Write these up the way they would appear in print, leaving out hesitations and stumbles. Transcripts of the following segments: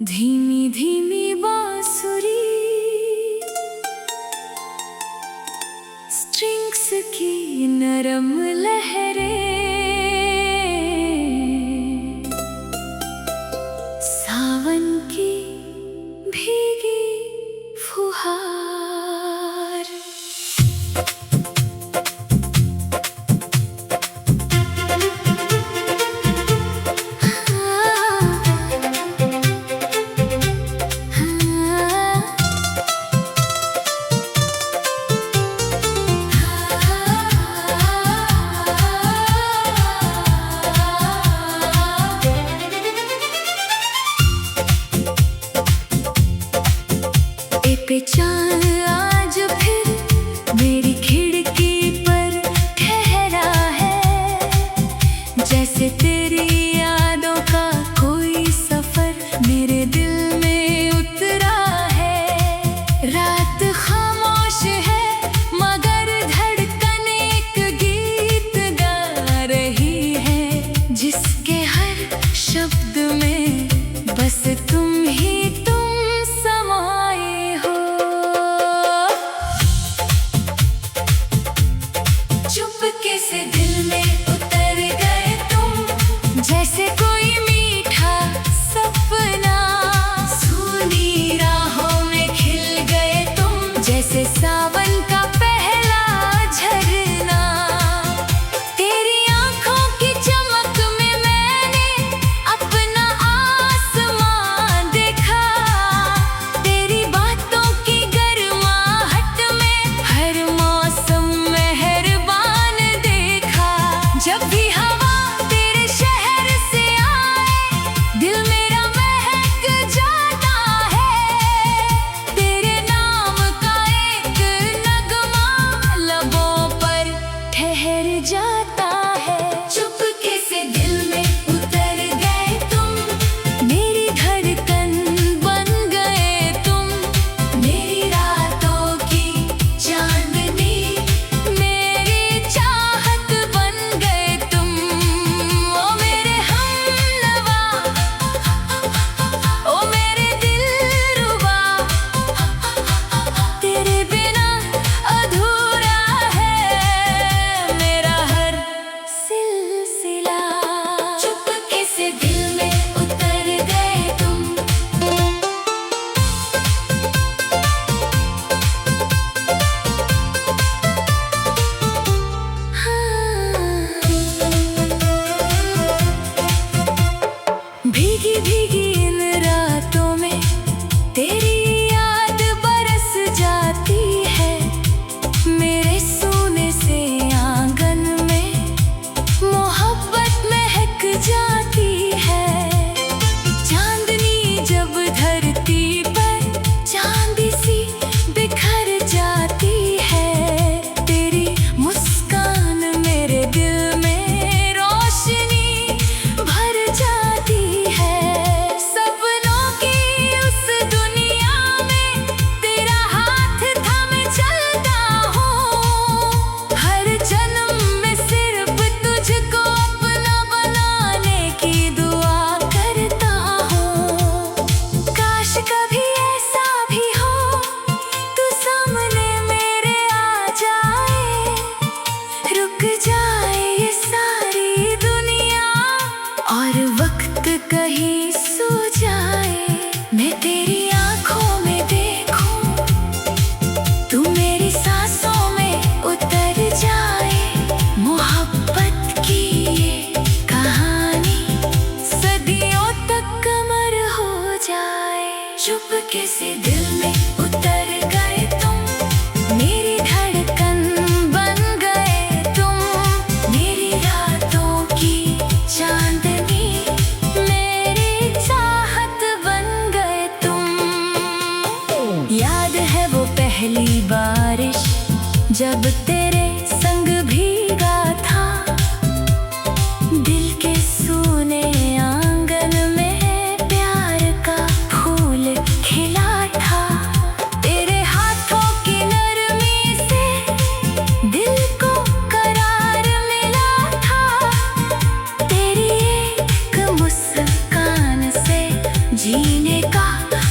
धीमी धीमी बांसुरी, स्ट्रिंग्स की नरम लहरें, सावन की भीगी फुहार। चाँद आज फिर मेरी खिड़की पर ठहरा है, जैसे तेरी यादों का कोई सफर मेरे दिल में उतरा है। रात खामोश है मगर धड़कन एक गीत गा रही है, जिसके हर शब्द में बस तुम ही समाए हो। चुपके से दिल में उतर गए तुम, जैसे कोई मीठा सपना। सूनी राहों में खिल गए तुम, जैसे सावन का पहला झरना। तेरी आंखों की चमक में मैंने अपना आसमां देखा, तेरी बातों की गर्माहट में हर मौसम मेहरबान देखा। जब भी हवा तेरे शहर से आए, दिल मेरा महक जाता है। तेरे नाम का एक नगमा लबों पर ठहर जाता है। चुपके से दिल में उतर गए तुम, मेरी धड़कन बन गए तुम। मेरी रातों की चांदनी, मेरी चाहत बन गए तुम। ओ मेरे हमनवा, ओ मेरे दिलरुबा, तेरे बिना अधूरा है मेरा हर सिलसिला। चुपके से दिल में उतर गए तुम। भीगी भीगी इन रातों में तेरी याद बरस जाती है। मेरे सोने से आंगन में मोहब्बत महक जाती है। चांदनी जब धरती पर चांदी सी बिखर जाती है, तेरी मुस्कान मेरे दिल में रोशनी भर जाती है। सपनों की उस दुनिया में तेरा हाथ थाम चलता हूँ। हर जन्म में सिर्फ तुझको अपना बनाने की दुआ करता हूँ। काश कभी ऐसा भी हो, तू सामने मेरे आ जाए, रुक जाए ये सारी दुनिया और वक्त कहीं सो जाए। मैं तेरी आंखों में देखूं, तू मेरी सांसों में उतर जाए। मोहब्बत की ये कहानी सदियों तक अमर हो जाए। चुपके से दिल में उतर गए तुम, मेरी धड़कन बन गए तुम। मेरी रातों की चांदनी, मेरी चाहत बन गए तुम। याद है वो पहली बारिश जब तेरे संग भीगा था, दिल के सूने आंगन में प्यार का फूल खिला था। तेरे हाथों की नरमी से दिल को करार मिला था। तेरी एक मुस्कान से जीने का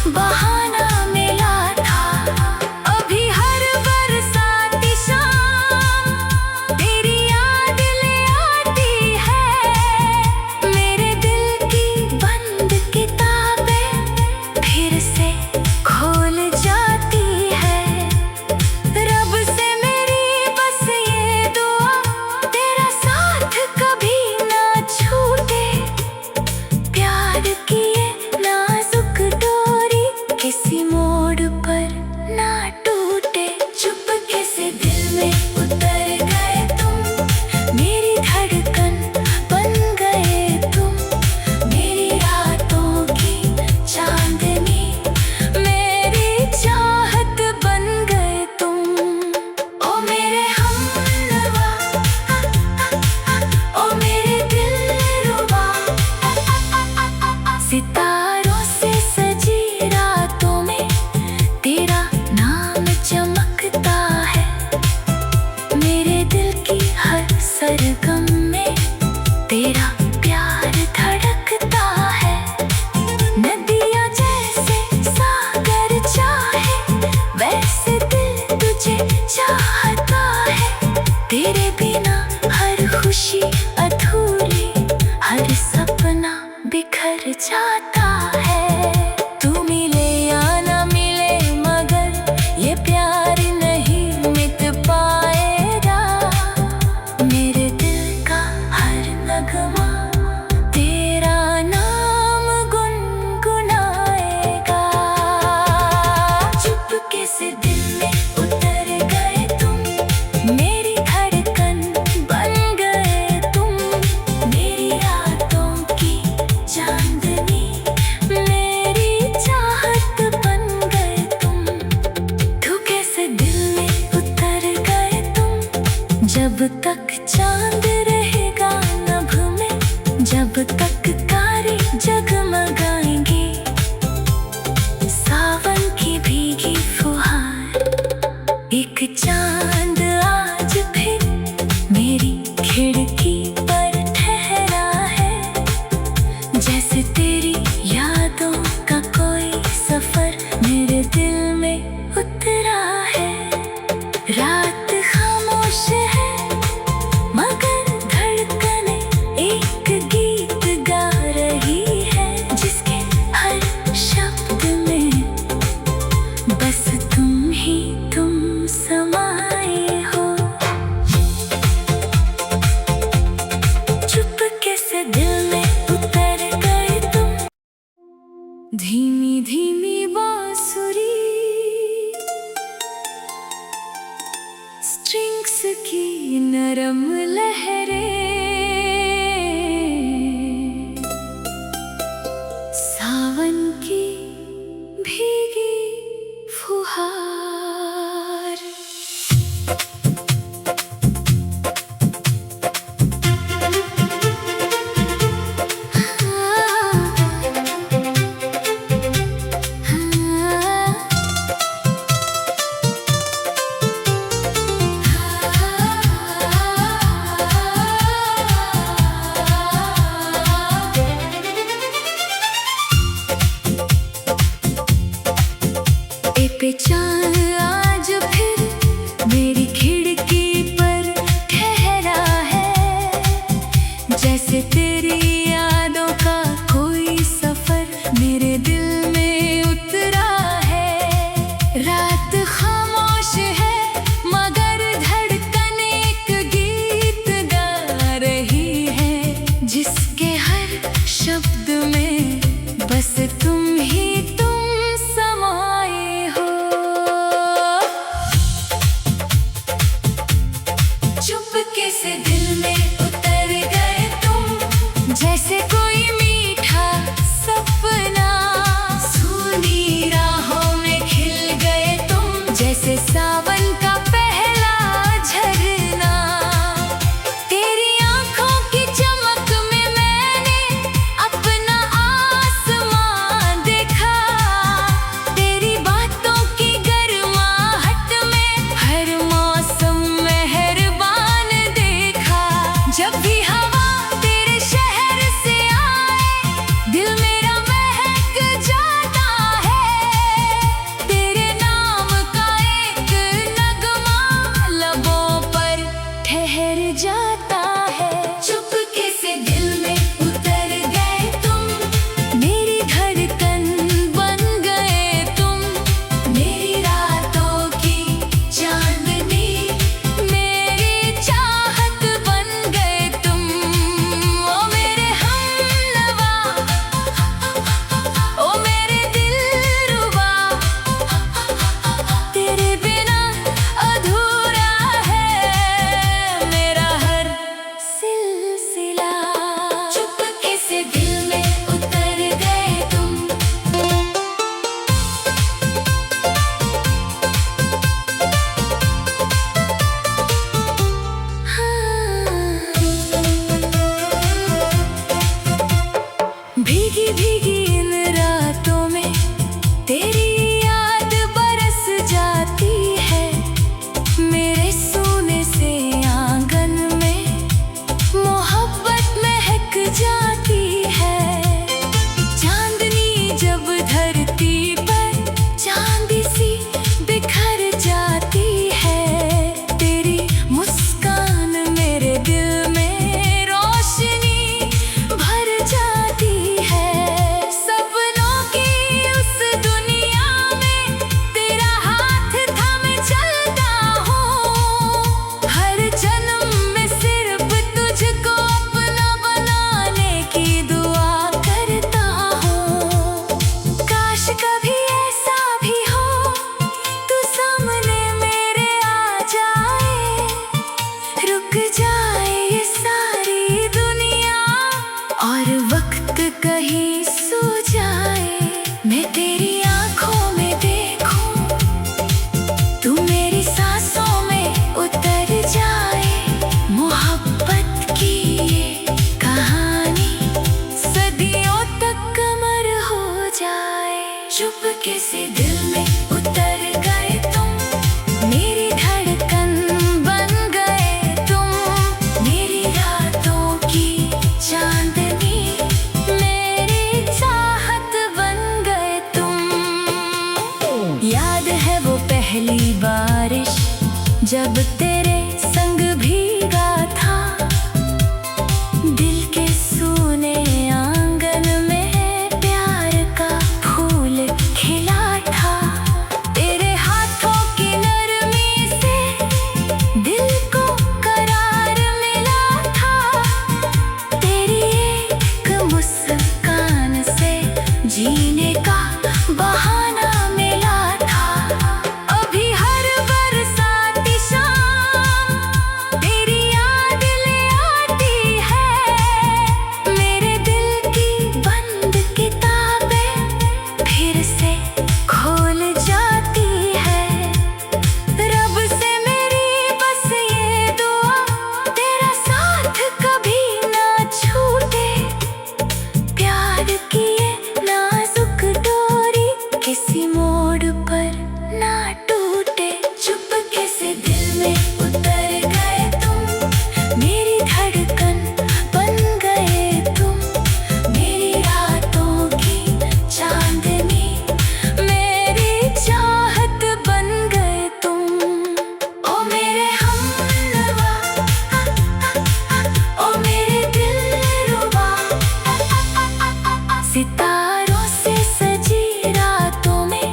बहाना मिला था। अभी हर बरसाती शाम तेरी याद ले आती है। मेरे दिल की बंद किताबें फिर से खोल जाती है। रब से मेरी बस ये दुआ, तेरा साथ कभी ना छूटे। प्यार की ये नाजुक डोरी किसी मोड़ पर ना टूटे। चुपके से दिल में उतर गए तुम, मेरी धड़कन बन गए तुम। मेरी रातों की चांदनी, मेरी चाहत बन गए तुम। ओ मेरे हमनवा, ओ मेरे दिलरुबा। सितारों से सजी रातों में तेरा नाम चमकता है। मेरे दिल की हर सरगम में तेरा प्यार धड़कता है। नदियाँ जैसे सागर चाहे, वैसे दिल तुझे चाहता है। तेरे बिना हर खुशी अधूरी, हर सपना बिखर जाता है। तू मिले या ना मिले मगर ये प्यार नहीं मिट पाएगा। मेरे दिल का हर नगमा तेरा नाम गुनगुनाएगा। चुपके से दिल में उतर गए तुम, मेरी धड़कन बन गए तुम। मेरी रातों की चांदनी, मेरी चाहत बन गए तुम। धोखे से दिल में उतर गए तुम। जब तक चांद रहेगा नभ में, जब तक तारे जगमगाएंगे। सावन की भीगी फुहार, एक चांद आज फिर मेरी खिड़की पर ठहरा है। जैसे तेरी यादों का कोई सफर मेरे दिल में उतरा है। रात खामोश है मगर धड़कने एक गीत गा रही है, जिसके हर शब्द में बस तुम ही तुम समाए हो। चुपके से दिल में उतर गए तुम। धीमी धीमी बांसुरी, स्ट्रिंग्स की नरम लहरें, सावन की भीगी फुहार। चांद आज फिर मेरी खिड़की पर ठहरा है। जैसे तेरी यादों का कोई सफर मेरे दिल में उतरा है। रात खामोश है मगर धड़कन एक गीत गा रही है, जिसके हर शब्द में बस तुम ही तुम समाए हो। चुपके से दिल में उतर गए तुम, जैसे कोई मीठा सपना। चुपके से दिल में उतर गए तुम, मेरी धड़कन बन गए तुम, मेरी रातों की चांदनी, मेरी चाहत बन गए तुम। याद है वो पहली बारिश जब तेरे संग भीगा था, दिल के सूने आंगन में प्यार का फूल खिला था। तेरे हाथों की नरमी से दिल को करार मिला था, तेरी एक मुस्कान से जीने का बहाना मिला था। अभी हर बरसाती शाम तेरी याद ले आती है, मेरे दिल की बंद किताबें फिर से खोल जाती है। रब से मेरी बस ये दुआ, तेरा साथ कभी ना छूटे, प्यार की ये नाजुक डोरी किसी मोड़ पर ना टूटे। चुपके से दिल में उतर गए तुम, मेरी धड़कन बन गए तुम, मेरी रातों की चांदनी, मेरी चाहत बन गए तुम। ओ मेरे हमनवा, ओ मेरे दिलरुबा, सितारों से सजी रातों में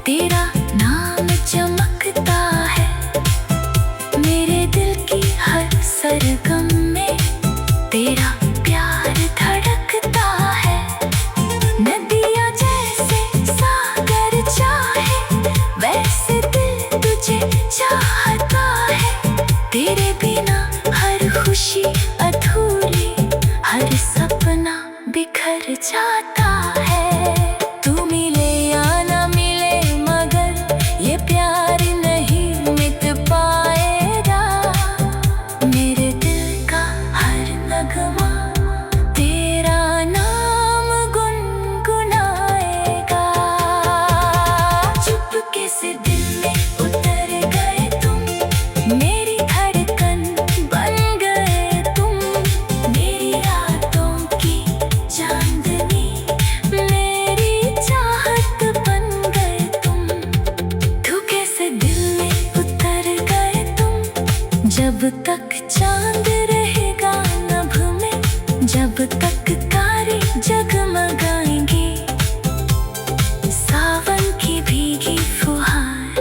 तेरा नाम चमकता है, मेरे दिल की हर सरगम में तेरा प्यार धड़कता है। नदियाँ जैसे सागर चाहे, वैसे दिल तुझे चाहता है, तेरे बिना हर खुशी अधूरी, हर सपना बिखर जाता है। तू मिले या ना मिले मगर ये प्यार नहीं मिट पाएगा, मेरे दिल का हर नगमा तेरा नाम गुनगुनाएगा। चुपके से दिल में उतर गए तुम, मेरी धड़कन बन गए तुम, मेरी रातों की चांदनी, मेरी चाहत बन गए तुम। धोखे से दिल में उतर गए तुम, जब तक चांद रहेगा नभ में, जब तक तारे जगमगाएंगे, सावन की भीगी फुहार,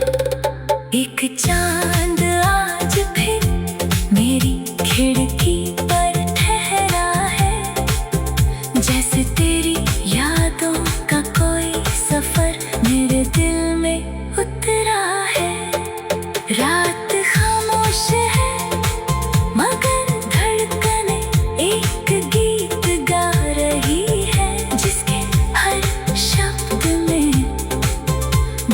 एक चांद आज फिर मेरी खिड़की पर ठहरा है, जैसे तेरी यादों का कोई सफर मेरे दिल में उतरा है। रात खामोश है मगर धड़कने एक गीत गा रही है, जिसके हर शब्द में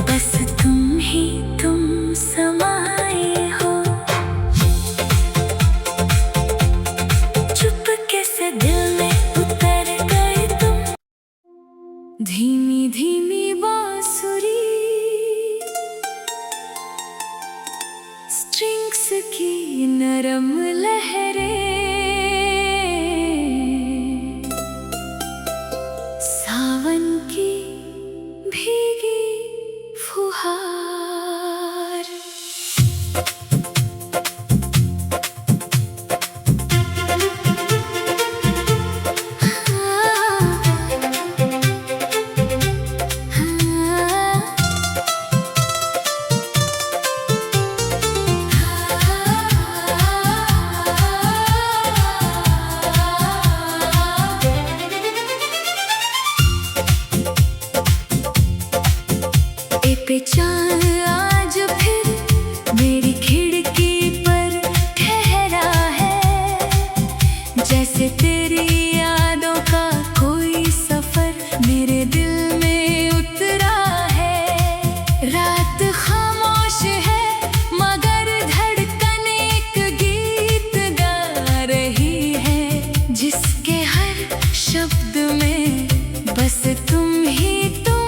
बस तुम ही तुम समाए हो। चुपके से दिल में उतर गए तुम। धीमी धीमी बांसुरी स्ट्रिंग्स की नरम लहरें, सावन की भीगी फुहार। चांद आज फिर मेरी खिड़की पर ठहरा है, जैसे तेरी यादों का कोई सफर मेरे दिल में उतरा है। रात खामोश है मगर धड़कन एक गीत गा रही है, जिसके हर शब्द में बस तुम ही तुम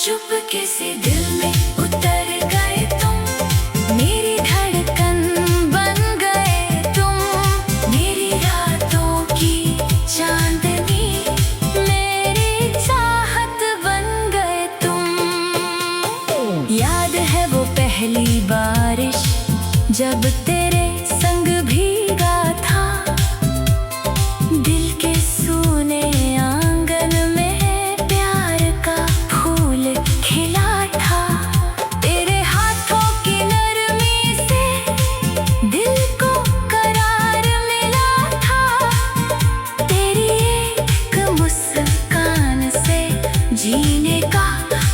चुपके से दिल में उतर गए तुम, मेरी धड़कन बन गए तुम, मेरी रातों की चांदनी, मेरी चाहत बन गए तुम। याद है वो पहली बारिश जब तेरे संग भीगा था, दिल के सूने आंगन में प्यार का फूल खिला था। तेरे हाथों की नरमी से दिल को करार मिला था, तेरी एक मुस्कान से जीने का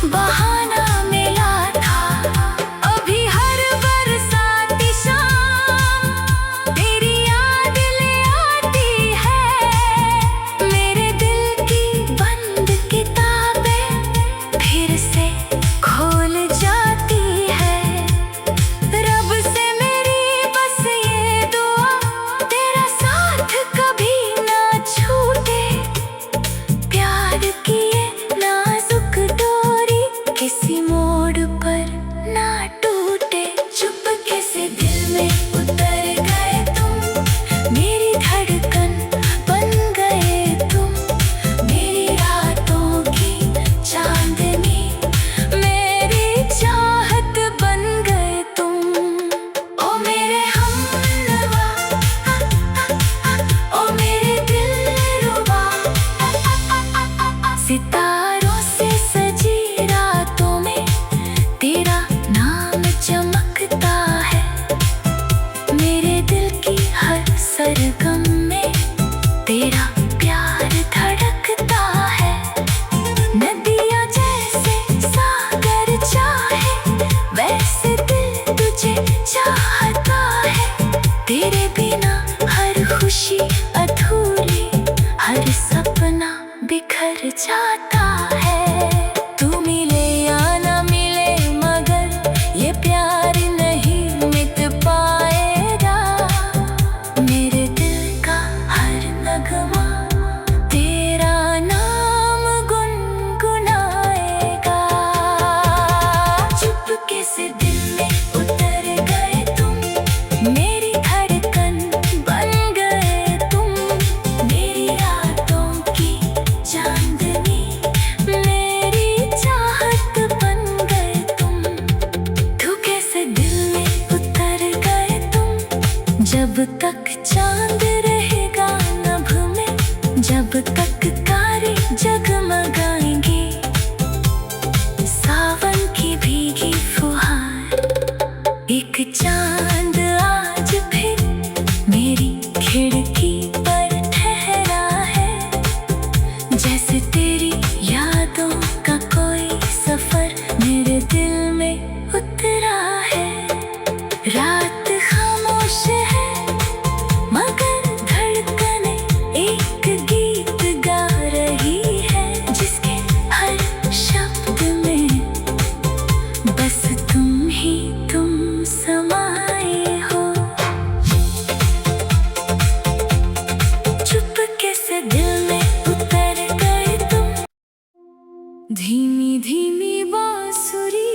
बहाना मिला था। अभी हर बरसाती शाम तेरी याद ले आती है, मेरे दिल की बंद किताबें फिर से खोल जाती है। रब से मेरी बस ये दुआ, तेरा साथ कभी ना छूटे, प्यार की ये नाजुक डोरी किसी मोड़ पर ना टूटे। चुपके से दिल में उतर गए तुम, मेरी धड़कन बन गए तुम, मेरी रातों की चांदनी, मेरी चाहत बन गए तुम। ओ मेरे हमनवा, ओ मेरे दिलरुबा, सितारों से सजी रातों में तेरा नाम चमकता है, मेरे दिल की हर सरगम में तेरा प्यार धड़कता है। नदियाँ जैसे सागर चाहे, वैसे दिल तुझे चाहता है, तेरे बिना हर खुशी अधूरी, हर सपना बिखर जाता है। तू मिले या ना मिले मगर ये प्यार नहीं मिट पाएगा, मेरे दिल का हर नगमा तेरा नाम गुनगुनाएगा। चुपके से दिल में उतर गए तुम, मेरी धड़कन बन गए तुम, मेरी रातों की चांदनी, मेरी चाहत बन गए तुम। धोखे से दिल में उतर गए तुम, जब तक चांद रहेगा नभ में, जब तक तारे जगमगाएंगे, सावन की भीगी फुहार, एक चांद आज फिर मेरी खिड़की पर ठहरा है, जैसे तेरी यादों का कोई सफर मेरे दिल में उतरा है। रात खामोश है मगर धड़कने एक गीत गा रही है, जिसके हर शब्द में बस तुम ही तुम समाए हो। चुपके से दिल में उतर गए तुम, धीमी धीमी बांसुरी,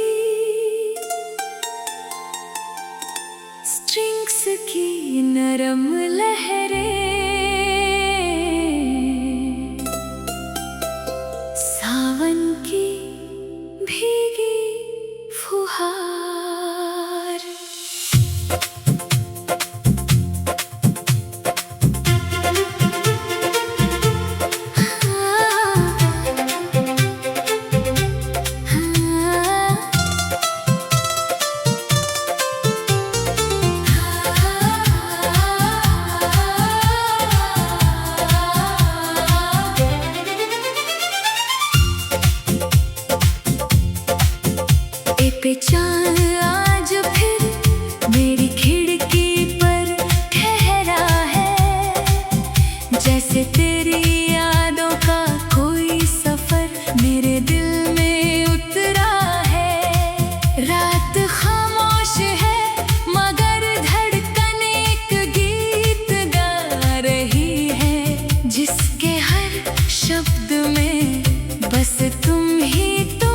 स्ट्रिंग्स की नरम लहरें, सावन की भीगी फुहार। पे चांद आज फिर मेरी खिड़की पर ठहरा है, जैसे तेरी यादों का कोई सफर मेरे दिल में उतरा है। रात खामोश है मगर धड़कन एक गीत गा रही है, जिसके हर शब्द में बस तुम ही तुम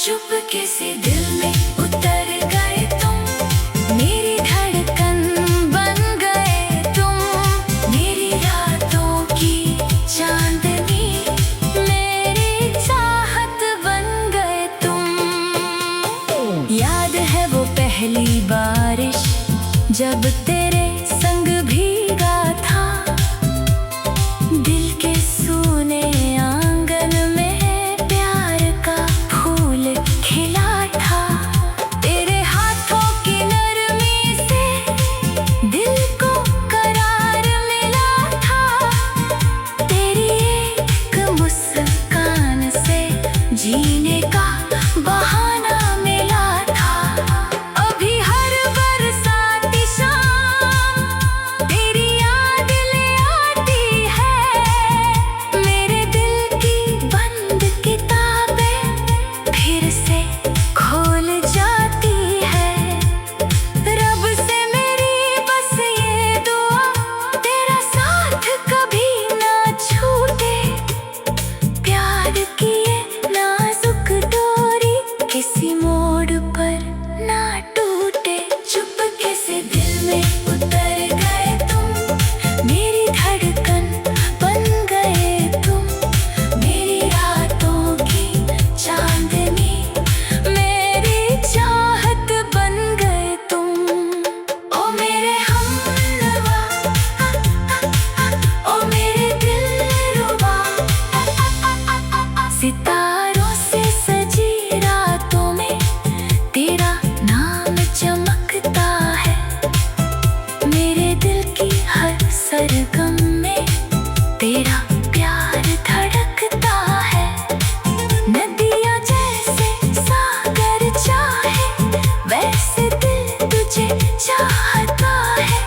चुपके से दिल में उतर गए तुम, मेरी धड़कन बन गए तुम, मेरी रातों की चांदनी, मेरी चाहत बन गए तुम। याद है वो पहली बारिश जब तेरे संग भीगा था, दिल के सूने आंगन में प्यार का फूल खिला था। तेरे हाथों की नरमी से दिल को करार मिला था, तेरी एक मुस्कान से जीने का बहाना मिला था। अभी हर बरसाती शाम तेरी याद ले आती है, मेरे दिल की बंद किताबें फिर से खोल जाती है। रब से मेरी बस ये दुआ, तेरा साथ कभी ना छूटे, प्यार की ये नाजुक डोरी किसी मोड़ पर ना टूटे। चुपके से दिल में उतर गए तुम, मेरी धड़कन बन गए तुम, मेरी रातों की चांदनी, मेरी चाहत बन गए तुम। ओ मेरे हमनवा, ओ मेरे दिलरुबा, सितारों से सजी रातों में तेरा नाम चमकता है, मेरे दिल की हर सरगम में तेरा प्यार धड़कता है। नदियाँ जैसे सागर चाहे, वैसे दिल तुझे चाहता है,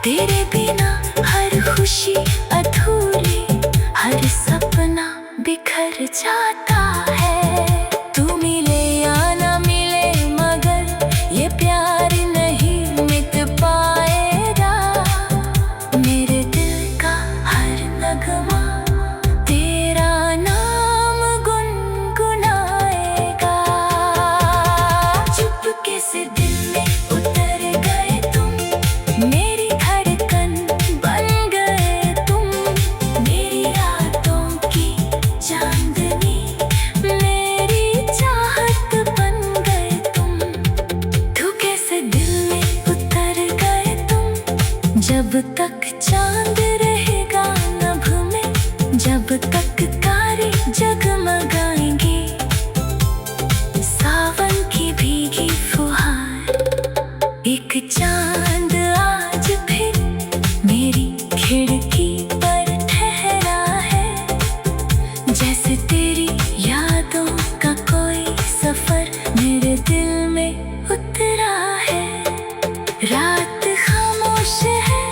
तेरे बिना हर खुशी अधूरी, हर सपना बिखर जाता है। तू मिले या ना मिले मगर ये प्यार नहीं मिट पाएगा, मेरे दिल का हर नगमा तेरा नाम गुनगुनाएगा। चुपके से दिल में उतर गए तुम, मेरी धड़कन बन गए तुम, मेरी रातों की चांदनी, मेरी चाहत बन गए तुम। धोखे से दिल में उतर गए तुम, जब तक चांद रहेगा नभ में, जब तक तारे जगमगाएंगे, सावन की भीगी फुहार, एक चांद आज फिर मेरी खिड़की पर ठहरा है, जैसे तेरी यादों का कोई सफर मेरे दिल में उतरा है। रात खामोश है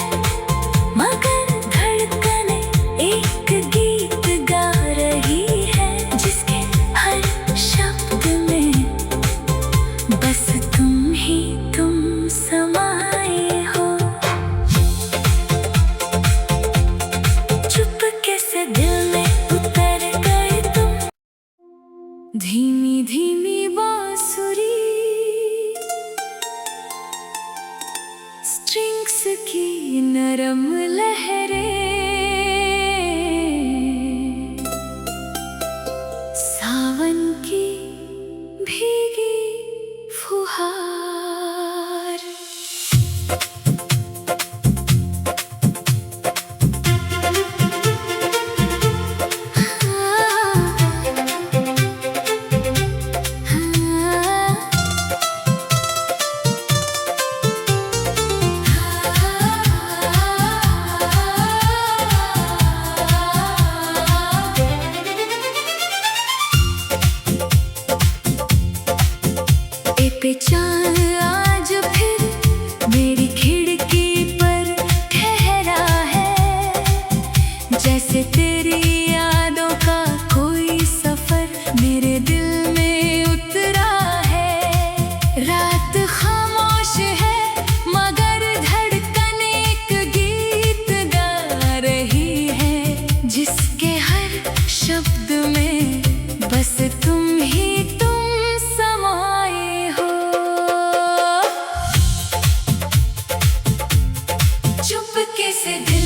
मगर धड़कने एक गीत गा रही है, जिसके हर शब्द में बस तुम ही तुम समाए हो। चुपके से दिल में उतर गए तुम, धीमी धीमी बांसुरी, स्ट्रिंग्स की नरम लहरें, सावन की भीगी फुहार। पे चांद आज फिर मेरी खिड़की पर ठहरा है, जैसे तेरी यादों का कोई सफर मेरे दिल में उतरा है। रात खामोश है मगर धड़कन एक गीत गा रही है, जिसके हर शब्द में बस तुम ही तुम से दिल